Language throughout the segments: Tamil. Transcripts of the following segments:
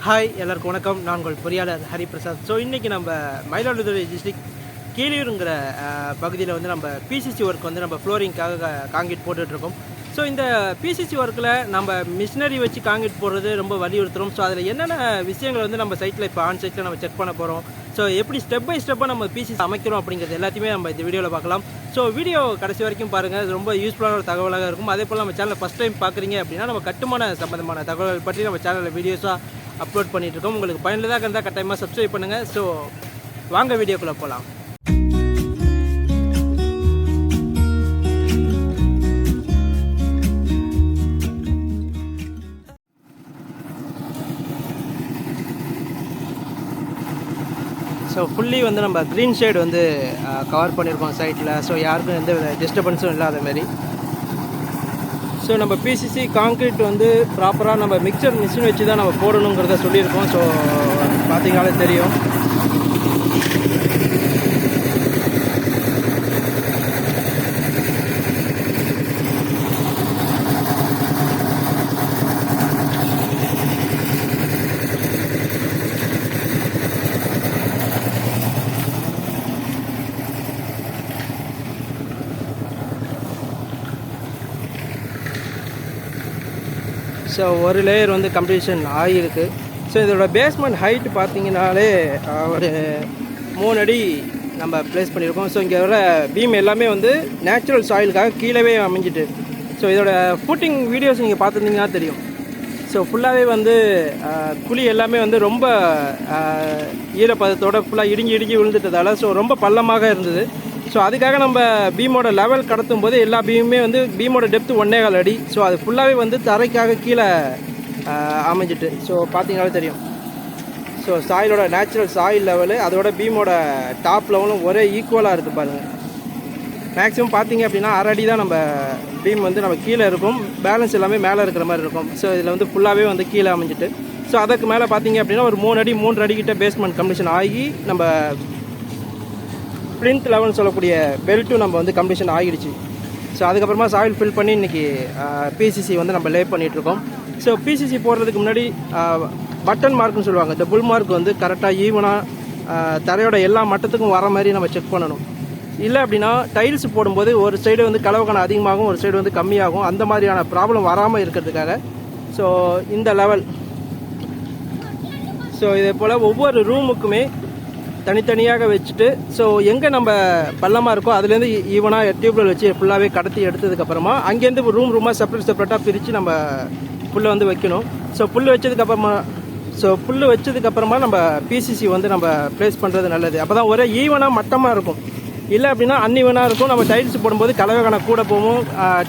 ஹாய் எல்லாருக்கும் வணக்கம். நான் உங்கள் பொறியாளர் ஹரிபிரசாத். ஸோ இன்றைக்கி நம்ம மயிலாடுதுறை டிஸ்ட்ரிக்ட் கீழூருங்கிற பகுதியில் வந்து நம்ம பிசிசி ஒர்க் வந்து நம்ம ஃப்ளோரிங்காக காங்கிரீட் போட்டுட்ருக்கோம். ஸோ இந்த பிசிசி ஒர்க்கில் நம்ம மிஷினரி வச்சு காங்கிரீட் போடுறது ரொம்ப வலியுறுத்துகிறோம். ஸோ அதில் என்னென்ன விஷயங்கள் வந்து நம்ம சைட்டில் இப்போ ஆன் சைட்டில் நம்ம செக் பண்ண போகிறோம், ஸோ எப்படி ஸ்டெப் பை ஸ்டெப்பாக நம்ம பிசிசி அமைக்கிறோம் அப்படிங்கிறது எல்லாத்தையுமே நம்ம இந்த வீடியோவில் பார்க்கலாம். ஸோ வீடியோ கடைசி வரைக்கும் பாருங்கள், அது ரொம்ப யூஸ்ஃபுல்லான ஒரு தகவலாக இருக்கும். அதே போல் நம்ம சேனலை ஃபஸ்ட் டைம் பார்க்குறீங்க அப்படின்னா நம்ம கட்டுமான சம்பந்தமான தகவல்கள் பற்றி நம்ம சேனலில் வீடியோஸாக அப்லோட் பண்ணிகிட்ருக்கோம். உங்களுக்கு பயனுள்ளதாக இருந்தால் கட்டாயமாக சப்ஸ்கிரைப் பண்ணுங்கள். ஸோ வாங்க வீடியோக்குள்ளே போகலாம். ஸோ ஃபுல்லி வந்து நம்ம க்ரீன் ஷேட் வந்து கவர் பண்ணியிருக்கோம் சைட்டில். ஸோ யாருக்கும் எந்த டிஸ்டர்பன்ஸும் இல்லாத மாதிரி. ஸோ நம்ம பிசிசி காங்க்ரீட் வந்து ப்ராப்பராக நம்ம மிக்சர் மிஷின் வச்சு தான் நம்ம போடணுங்கிறத சொல்லியிருக்கோம். ஸோ பார்த்தீங்கனாலே தெரியும். ஸோ ஒரு லேயர் வந்து கம்ப்ளீஷன் ஆகியிருக்கு. ஸோ இதோட பேஸ்மெண்ட் ஹைட்டு பார்த்தீங்கன்னாலே ஒரு 3 அடி நம்ம ப்ளேஸ் பண்ணியிருக்கோம். ஸோ இங்கே வர பீம் எல்லாமே வந்து நேச்சுரல் சாயிலுக்காக கீழே அமைஞ்சிட்டு. ஸோ இதோட ஃபுட்டிங் வீடியோஸ் நீங்கள் பார்த்துருந்தீங்கன்னா தெரியும். ஸோ ஃபுல்லாகவே வந்து குழி எல்லாமே வந்து ரொம்ப ஈரப்பதத்தோடு ஃபுல்லாக இடிஞ்சு விழுந்துட்டதால் ஸோ ரொம்ப பள்ளமாக இருந்தது. ஸோ அதுக்காக நம்ம பீமோட லெவல் கடத்தும் போது எல்லா பீமுமே வந்து பீமோட டெப்த்து 1.25 அடி. ஸோ அது ஃபுல்லாகவே வந்து தரைக்காக கீழே அமைஞ்சிட்டு. ஸோ பார்த்தீங்கன்னாலே தெரியும். ஸோ சாயிலோட நேச்சுரல் சாயில் லெவலு அதோட பீமோட டாப் லெவலும் ஒரே ஈக்குவலாக இருக்குது பாருங்கள். மேக்ஸிமம் பார்த்தீங்க அப்படின்னா 1/2 அடி தான் நம்ம பீம் வந்து நம்ம கீழே இருக்கும், பேலன்ஸ் எல்லாமே மேலே இருக்கிற மாதிரி இருக்கும். ஸோ இதில் வந்து ஃபுல்லாகவே வந்து கீழே அமைஞ்சிட்டு. ஸோ அதுக்கு மேலே பார்த்தீங்க அப்படின்னா ஒரு 3 அடி கிட்ட பேஸ்மெண்ட் கம்ப்ளீஷன் ஆகி நம்ம பிளிந்த் லெவல்னு சொல்லக்கூடிய பெல்ட்டும் நம்ம வந்து கம்ப்ளீஷன் ஆகிடுச்சு. ஸோ அதுக்கப்புறமா சாயில் ஃபில் பண்ணி இன்றைக்கி பிசிசி வந்து நம்ம லே பண்ணிகிட்ருக்கோம். ஸோ பிசிசி போடுறதுக்கு முன்னாடி பட்டன் மார்க்குன்னு சொல்லுவாங்க, இந்த புல் மார்க் வந்து கரெக்டாக ஈவனாக தரையோட எல்லா மட்டத்துக்கும் வர மாதிரி நம்ம செக் பண்ணணும். இல்லை அப்படின்னா டைல்ஸ் போடும்போது ஒரு சைடு வந்து கலவக்கணம் அதிகமாகும், ஒரு சைடு வந்து கம்மியாகும். அந்த மாதிரியான ப்ராப்ளம் வராமல் இருக்கிறதுக்காக ஸோ இந்த லெவல். ஸோ இதே போல் ஒவ்வொரு ரூமுக்குமே தனித்தனியாக வச்சுட்டு ஸோ எங்கே நம்ம பள்ளமாக இருக்கோ அதுலேருந்து ஈவனாக டியூப்வெல் வச்சு ஃபுல்லாகவே கடத்தி எடுத்ததுக்கப்புறமா அங்கேருந்து ரூமாக செப்பரேட்டாக பிரித்து நம்ம புல்லை வந்து வைக்கணும். ஸோ புல் வச்சதுக்கப்புறமா நம்ம பிசிசி வந்து நம்ம ப்ளேஸ் பண்ணுறது நல்லது. அப்போ தான் ஒரே ஈவனாக மட்டமாக இருக்கும். இல்லை அப்படின்னா அன்ஈவனாக இருக்கும். நம்ம டைல்ஸ் போடும்போது கலவைக்கான கூட போகும்,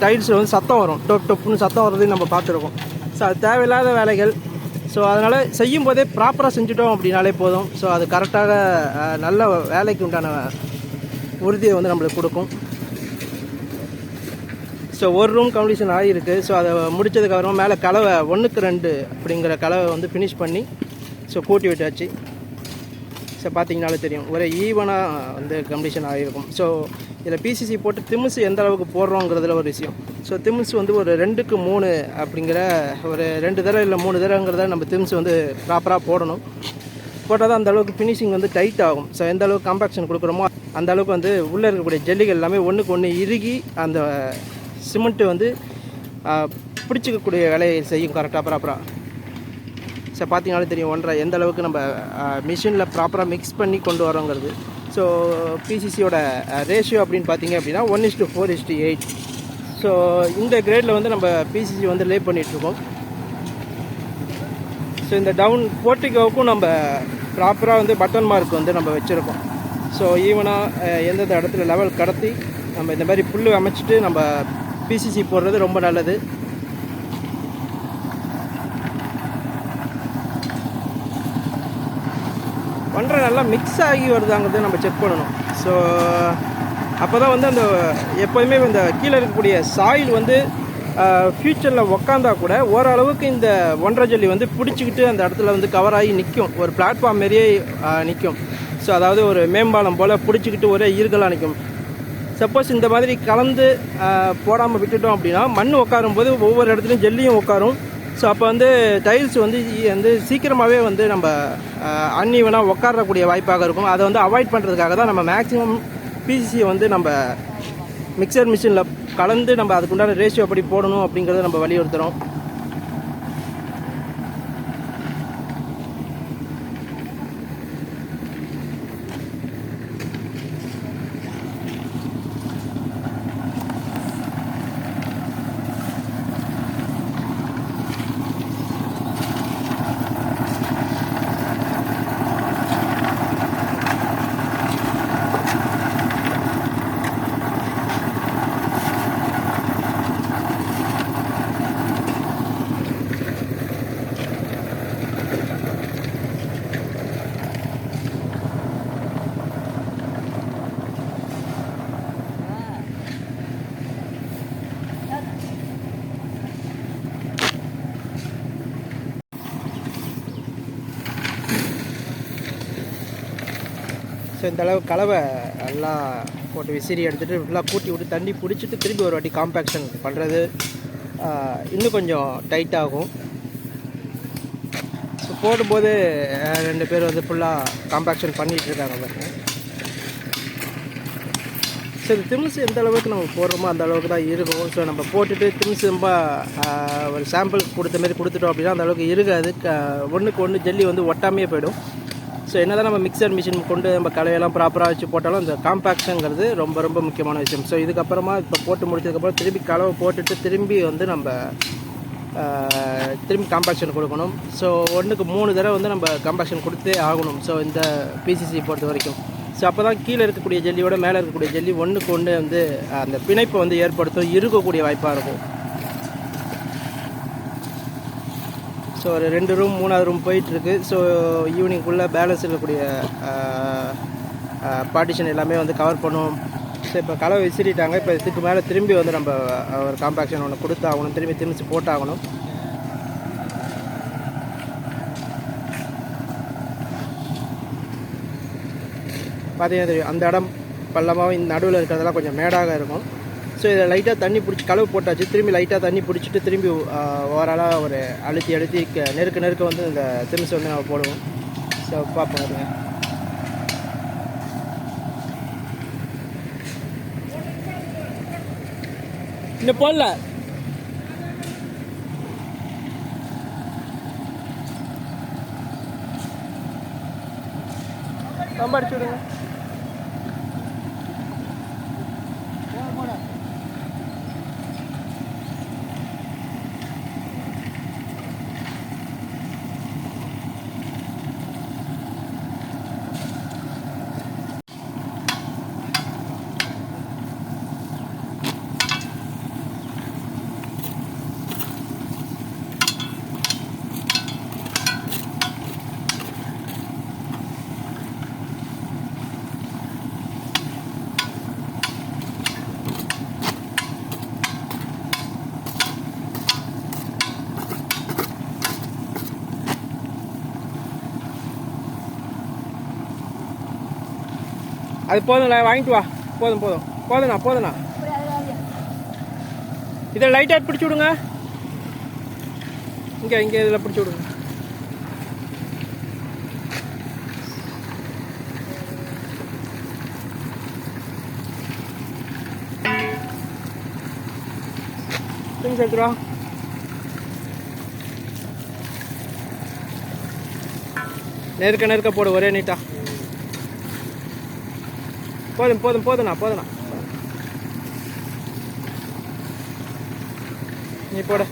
டைல்ஸ் வந்து சத்தம் வரும், டொப்புன்னு சத்தம் வர்றதையும் நம்ம பார்த்துருக்கோம். ஸோ அது தேவையில்லாத வேலைகள். ஸோ அதனால் செய்யும் போதே ப்ராப்பராக செஞ்சுட்டோம் அப்படின்னாலே போதும். ஸோ அது கரெக்டாக நல்ல வேலைக்கு உண்டான உறுதியை வந்து நம்மளுக்கு கொடுக்கும். ஸோ ஒரு ரூம் கம்ப்ளீஷன் ஆகியிருக்கு. ஸோ அதை முடித்ததுக்கப்புறமா மேலே கலவை 1க்கு 2 அப்படிங்கிற கலவை வந்து ஃபினிஷ் பண்ணி ஸோ கூட்டி விட்டாச்சு. ஸோ பார்த்தீங்கனாலே தெரியும் ஒரே ஈவனாக வந்து கம்ப்ளீஷன் ஆகிருக்கும். ஸோ இதில் பிசிசி போட்டு திம்ஸ் எந்த அளவுக்கு போடுறோங்கிறதுல ஒரு விஷயம். ஸோ திம்ஸ் வந்து ஒரு 2க்கு 3 அப்படிங்கிற ஒரு 2 தடவை இல்லை 3 தடவைங்கிறத நம்ம திம்ஸ் வந்து ப்ராப்பராக போடணும். போட்டால் தான் அந்தளவுக்கு ஃபினிஷிங் வந்து டைட் ஆகும். ஸோ எந்த அளவுக்கு காம்பாக்ஷன் கொடுக்குறோமோ அந்த அளவுக்கு வந்து உள்ளே இருக்கக்கூடிய ஜல்லிகள் எல்லாமே ஒன்றுக்கு ஒன்று இறுகி அந்த சிமெண்ட்டு வந்து பிடிச்சிக்கக்கூடிய வேலையை செய்யும் கரெக்டாக ப்ராப்பராக. ஸோ பார்த்தீங்கனாலே தெரியும் எந்த அளவுக்கு நம்ம மிஷினில் ப்ராப்பராக மிக்ஸ் பண்ணி கொண்டு வரோங்கிறது. ஸோ பிசிசியோட ரேஷியோ அப்படின்னு பார்த்தீங்க அப்படின்னா 1:4:8. ஸோ இந்த கிரேடில் வந்து நம்ம பிசிசி வந்து லே பண்ணிகிட்ருக்கோம். ஸோ இந்த டவுன் போர்ட்டிகோவுக்கும் நம்ம ப்ராப்பராக வந்து பட்டன் மார்க் வந்து நம்ம வச்சுருக்கோம். ஸோ ஈவனாக எந்தெந்த இடத்துல லெவல் கடத்தி நம்ம இந்த மாதிரி புல் அமைச்சிட்டு நம்ம பிசிசி போடுறது ரொம்ப நல்லது. பண்ணுற நல்லா மிக்ஸ் ஆகி வருதாங்கிறத நம்ம செக் பண்ணணும். ஸோ அப்போ தான் வந்து அந்த எப்போதுமே இந்த கீழே இருக்கக்கூடிய சாயில் வந்து ஃப்யூச்சரில் உக்காந்தா கூட ஓரளவுக்கு இந்த 1.5 ஜல்லி வந்து பிடிச்சிக்கிட்டு அந்த இடத்துல வந்து கவர் ஆகி நிற்கும், ஒரு பிளாட்ஃபார்ம் மாரியே நிற்கும். ஸோ அதாவது ஒரு மேம்பாலம் போல் பிடிச்சிக்கிட்டு ஒரே ஈர்களாக நிற்கும். சப்போஸ் இந்த மாதிரி கலந்து போடாமல் விட்டுட்டோம் அப்படின்னா மண் உட்காரும் போது ஒவ்வொரு இடத்துலையும் ஜெல்லியும் உட்காரும். ஸோ அப்போ வந்து டைல்ஸ் வந்து சீக்கிரமாகவே வந்து நம்ம அன்ஈவனாக உட்காரக்கூடிய வாய்ப்பாக இருக்கும். அதை வந்து அவாய்ட் பண்ணுறதுக்காக தான் நம்ம மேக்ஸிமம் பிசிசி வந்து நம்ம மிக்சர் மிஷினில் கலந்து நம்ம அதுக்குண்டான ரேஷியோ எப்படி போடணும் அப்படிங்கிறத நம்ம வலியுறுத்துகிறோம். ஸோ இந்த அளவு கலவை எல்லாம் போட்டு விசிறி எடுத்துகிட்டு ஃபுல்லாக கூட்டி விட்டு தண்ணி பிடிச்சிட்டு திரும்பி ஒரு வாட்டி காம்பேக்ஷன் பண்ணுறது இன்னும் கொஞ்சம் டைட்டாகும். ஸோ போடும்போது 2 பேர் வந்து ஃபுல்லாக காம்பேக்ஷன் பண்ணிகிட்டு இருக்காங்க பாருங்க. ஸோ இந்த திம்ஸ் எந்த அளவுக்கு நம்ம போடுறோமோ அந்த அளவுக்கு தான் இருக்கும். ஸோ நம்ம போட்டுட்டு திம்ஸ் ரொம்ப ஒரு சாம்பிள் கொடுத்த மாதிரி கொடுத்துட்டோம் அப்படின்னா அந்த அளவுக்கு இருக்காது. ஒன்றுக்கு ஒன்று ஜல்லி வந்து ஒட்டாமையே போயிடும். ஸோ என்ன தான் நம்ம மிக்சர் மிஷின் கொண்டு நம்ம கலையெல்லாம் ப்ராப்பராக வச்சு போட்டாலும் இந்த காம்பேக்ஷனுங்கிறது ரொம்ப ரொம்ப முக்கியமான விஷயம். ஸோ இதுக்கப்புறமா இப்போ போட்டு முடிச்சதுக்கப்புறம் திரும்பி கலவை போட்டுட்டு திரும்பி வந்து நம்ம திரும்பி காம்பேக்ஷன் கொடுக்கணும். ஸோ 1க்கு 3 தடவை வந்து நம்ம காம்பேக்ஷன் கொடுத்தே ஆகணும். ஸோ இந்த பிசிசி பொறுத்த வரைக்கும் ஸோ அப்போ தான் கீழே இருக்கக்கூடிய ஜல்லியோட மேலே இருக்கக்கூடிய ஜல்லி 1க்கு 1 வந்து அந்த பிணைப்பை வந்து ஏற்படுத்தும், இருக்கக்கூடிய வாய்ப்பாக இருக்கும். ஸோ ஒரு 2 ரூம் 3வது ரூம் போயிட்டுருக்கு. ஸோ ஈவினிங்குள்ளே பேலன்ஸ் இருக்கக்கூடிய பார்ட்டிஷன் எல்லாமே வந்து கவர் பண்ணுவோம். ஸோ இப்போ கலவை விசிறிட்டாங்க. இப்போ இதுக்கு மேலே திரும்பி வந்து நம்ம ஒரு காம்பேக்ஷன் ஒன்று கொடுத்தாகணும், திரும்பி திணிச்சு போட்டாகணும். பார்த்தீங்கன்னா தெரியும் அந்த இடம் பள்ளமாகவும் இந்த நடுவில் இருக்கிறதெல்லாம் கொஞ்சம் மேடாக இருக்கும். ஸோ இதை லைட்டாக தண்ணி பிடிச்சி கலவு போட்டாச்சு. திரும்பி லைட்டாக தண்ணி பிடிச்சிட்டு திரும்பி ஓவராலாக ஒரு அழுத்தி நெருக்க வந்து இந்த திமிசை வந்து நம்ம போடுவோம். ஸோ பார்ப்போம். இன்னும் போடல, ரொம்ப அடிச்சு விடுங்க. அது போதும்ல, வாங்கிட்டு வா. போதுண்ணா. இதில் லைட்டாக பிடிச்சி விடுங்க. இங்கே இதில் பிடிச்சி விடுங்க. திரும்பி சேர்த்துருவா. நெருக்க போடு, ஒரே நீட்டா. போதுண்ணா. நீ போட.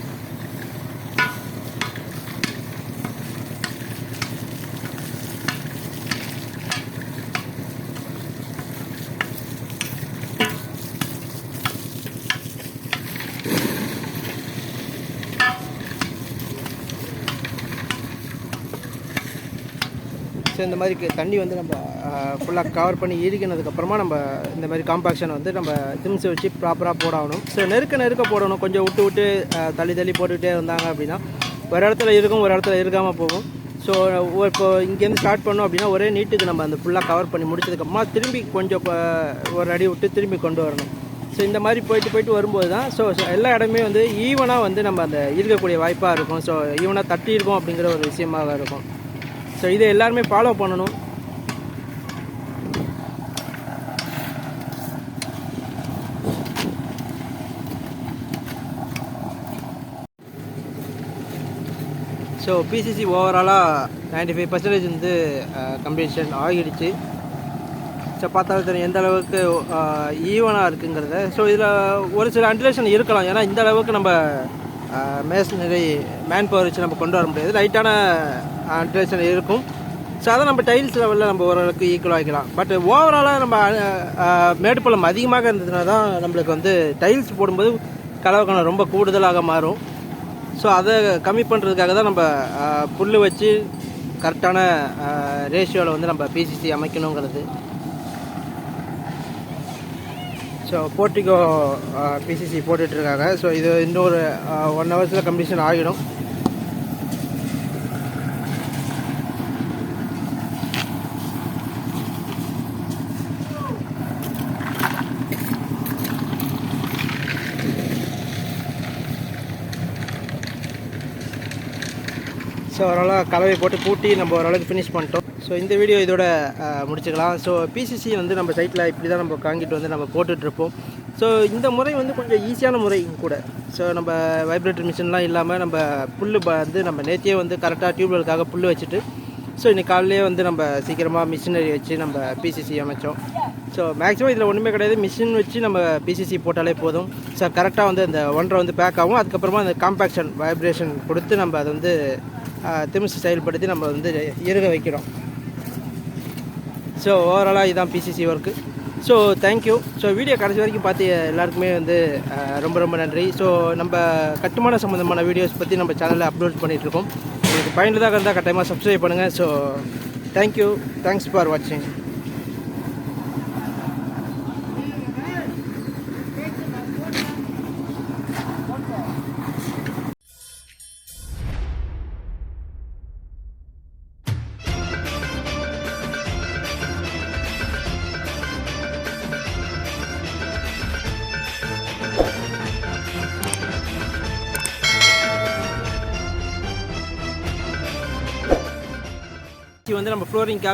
ஸோ இந்த மாதிரி தண்ணி வந்து நம்ம ஃபுல்லாக கவர் பண்ணி இறுக்கினதுக்கப்புறமா நம்ம இந்த மாதிரி காம்பாக்ஷன் வந்து நம்ம திம்ஸை வச்சு ப்ராப்பராக போடணும். ஸோ நெருக்க போடணும். கொஞ்சம் விட்டு தள்ளி போட்டுக்கிட்டே இருந்தாங்க அப்படின்னா ஒரு இடத்துல இருக்கும், ஒரு இடத்துல இருக்காமல் போகும். ஸோ இப்போ இங்கேருந்து ஸ்டார்ட் பண்ணோம் அப்படின்னா ஒரே நீட்டுக்கு நம்ம அந்த ஃபுல்லாக கவர் பண்ணி முடிச்சதுக்கப்புறமா திரும்பி கொஞ்சம் ஒரு அடி விட்டு திரும்பி கொண்டு வரணும். ஸோ இந்த மாதிரி போயிட்டு வரும்போது தான் ஸோ எல்லா இடமே வந்து ஈவனாக வந்து நம்ம அந்த இருக்கக்கூடிய வாய்ப்பாக இருக்கும். ஸோ ஈவனாக தட்டி இருக்கும் அப்படிங்கிற ஒரு விஷயமாக இருக்கும். ஸோ இதை எல்லாருமே ஃபாலோ பண்ணணும். ஸோ பிசிசி ஓவராலாக 95% வந்து கம்ப்ளீஷன் ஆகிடுச்சு. ஸோ பார்த்தாலும் தெரியும் எந்த அளவுக்கு ஈவனாக இருக்குங்கிறத. ஸோ இதில் ஒரு சில அன்டிலேஷன் இருக்கலாம், ஏன்னா இந்த அளவுக்கு நம்ம மேஸ்னரி மேன் பவர் வச்சு நம்ம கொண்டு வர முடியாது. லைட்டான அன்டிலேஷன் இருக்கும். ஸோ அதை நம்ம டைல்ஸ் லெவலில் நம்ம ஓரளவுக்கு ஈக்குவல் ஆகிக்கலாம். பட் ஓவராலாக நம்ம மேடுப்பள்ளம் அதிகமாக இருந்ததுனா தான் நம்மளுக்கு வந்து டைல்ஸ் போடும்போது கலவை ரொம்ப கூடுதலாக மாறும். ஸோ அதை கம்மி பண்ணுறதுக்காக தான் நம்ம புல் வச்சு கரெக்டான ரேஷியோவில் வந்து நம்ம பிசிசி அமைக்கணுங்கிறது. ஸோ போர்ட்டிகோ பிசிசி போட்டுட்ருக்காங்க. ஸோ இது இன்னொரு 1 ஹவர்ஸில் கம்ப்ளீஷன் ஆகிடும். ஸோ ஓரளவு கலவை போட்டு கூட்டி நம்ம ஓரளவுக்கு ஃபினிஷ் பண்ணிட்டோம். ஸோ இந்த வீடியோ இதோட முடிச்சுக்கலாம். ஸோ பிசிசி வந்து நம்ம சைட்டில் இப்படி தான் நம்ம காங்கிட்டு வந்து நம்ம போட்டுட்ருப்போம். ஸோ இந்த முறை வந்து கொஞ்சம் ஈஸியான முறை கூட. ஸோ நம்ம வைப்ரேட்டர் மிஷின்லாம் இல்லாமல் நம்ம புல் வந்து நம்ம நேற்றியே வந்து கரெக்டாக டியூப்வெலுக்காக புல் வச்சுட்டு ஸோ இன்றைக்கி காலையிலே வந்து நம்ம சீக்கிரமாக மிஷினரி வச்சு நம்ம பிசிசி அமைச்சோம். ஸோ மேக்ஸிமம் இதில் ஒன்றுமே கிடையாது, மிஷின் வச்சு நம்ம பிசிசி போட்டாலே போதும். ஸோ கரெக்டாக வந்து அந்த 1.5 வந்து பேக் ஆகும். அதுக்கப்புறமா அந்த காம்பேக்ஷன் வைப்ரேஷன் கொடுத்து நம்ம அதை வந்து திமிச்சு செயல்படுத்தி நம்ம வந்து இருக வைக்கிறோம். ஸோ ஓவராலாக இதுதான் PCC work. So thank you. So video கடைசி வரைக்கும் பார்த்து எல்லாருக்குமே வந்து ரொம்ப நன்றி. ஸோ நம்ம கட்டுமான சம்மந்தமான வீடியோஸ் பற்றி நம்ம சேனலில் அப்லோட் பண்ணிகிட்ருக்கோம். உங்களுக்கு பயனுள்ளதாக இருந்தால் கட்டாயமாக சப்ஸ்கிரைப் பண்ணுங்கள். ஸோ தேங்க்யூ, தேங்க்ஸ் ஃபார் வாட்சிங். வந்து நம்ம ஃப்ளோரிங்காக